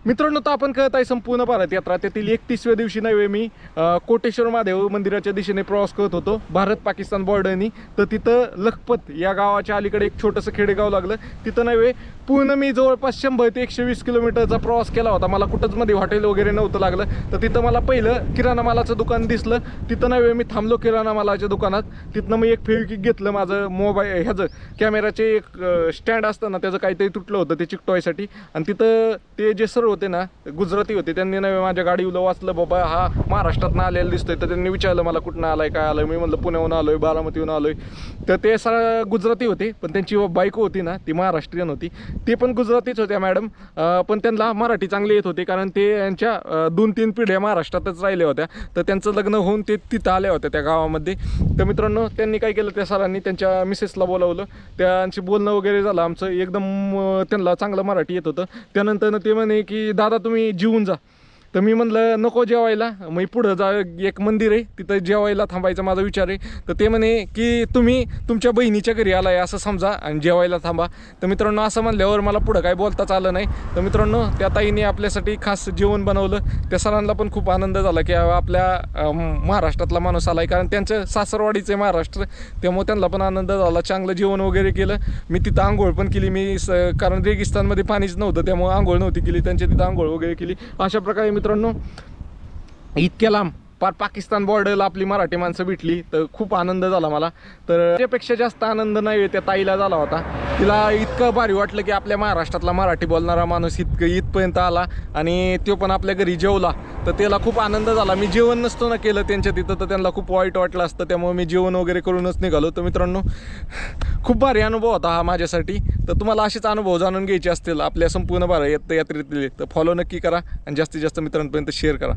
मित्रांनो, तर आपण कळत आहे संपूर्ण भारत यात्रा त्यातील 31व्या दिवशी नव्हे मी कोटेश्वर महादेव मंदिराच्या दिशेने प्रवास करत होतो भारत पाकिस्तान बॉर्डरनी. तर तिथं लखपत या गावाच्या अलीकडे एक छोटंसं खेडेगाव लागलं. तिथं नव्हे पूर्ण मी जवळपास 100 ते 120 किलोमीटरचा प्रवास केला होता. मला कुठंच मध्ये हॉटेल वगैरे नव्हतं लागलं. तर तिथं मला पहिलं किराणा मालाचं दुकान दिसलं. तिथं नव्हे मी थांबलो किराणा मालाच्या दुकानात. तिथनं मी एक फेविक्विक घेतलं. माझं मोबाईल ह्याचं कॅमेराचे एक स्टँड असतं ना, त्याचं काहीतरी तुटलं होतं ते चिकटवायसाठी. आणि तिथं ते जे सर होते ना, गुजराती होते, त्यांनी नव्हे माझ्या गाडीला वाचलं, बाबा हा महाराष्ट्रातनं आलेला दिसतोय. तर त्यांनी विचारलं मला कुठनं आलाय, काय आलं. मी म्हणलं पुण्याहून आलोय, बारामतीहून आलोय. तर ते सर गुजराती होते, पण त्यांची बायको होती ना ती महाराष्ट्रीयन होती. ते पण गुजरातीच होत्या मॅडम, पण त्यांना मराठी चांगले येत होते, कारण ते यांच्या 2-3 पिढ्या महाराष्ट्रातच राहिल्या होत्या. तर त्यांचं लग्न होऊन ते तिथं आल्या होत्या त्या गावामध्ये. तर मित्रांनो, त्यांनी काय केलं, त्या सरांनी त्यांच्या मिसेसला बोलावलं. त्यांची बोलणं वगैरे झालं आमचं एकदम. त्यांना चांगलं मराठी येत होतं. त्यानंतर ते म्हणे की दादा तुम्ही जेवून जा. तर मी म्हणलं नको जेवायला, मग पुढं जा एक मंदिर आहे तिथं जेवायला थांबायचा माझा विचार आहे. तर ते म्हणे की तुम्ही तुमच्या बहिणीच्या घरी आलाय असं समजा आणि जेवायला थांबा. तर मित्रांनो, असं म्हणल्यावर मला पुढं काय बोलताच आलं नाही. तर मित्रांनो, त्या ताईने आपल्यासाठी खास जेवण बनवलं. त्या सरांना पण खूप आनंद झाला की आपल्या महाराष्ट्रातला माणूस आलाय, कारण त्यांचं सासरवाडीचं महाराष्ट्र, त्यामुळे त्यांना पण आनंद झाला. चांगलं जेवण वगैरे केलं. मी तिथं आंघोळ पण केली. मी कारण रेगिस्तानमध्ये पाणीच नव्हतं, त्यामुळे आंघोळ नव्हती केली. त्यांच्या तिथं आंघोळ वगैरे केली. अशा प्रकारे मित्रांनो, इतक्या लांब पाकिस्तान बॉर्डरला आपली मराठी माणसं भेटली. तर खूप आनंद झाला मला. तर त्यापेक्षा जास्त आनंद नाही त्या ताईला झाला होता. तिला इतकं भारी वाटलं की आपल्या महाराष्ट्रातला मराठी बोलणारा माणूस इथपर्यंत आला आणि तो पण आपल्या घरी जेवला. तर त्याला खूप आनंद झाला. मी जेवण नसतो ना केलं त्यांच्या तिथं, तर त्यांना खूप वाईट वाटलं असतं. त्यामुळे मी जेवण वगैरे करूनच निघालो. तर मित्रांनो, खूप भारी अनुभव होता हा माझ्यासाठी. तर तुम्हाला असेच अनुभव जाणून घ्यायचे असतील आपल्या संपूर्ण भारत यात्रेतले, तर फॉलो नक्की करा आणि जास्तीत जास्त मित्रांपर्यंत शेअर करा.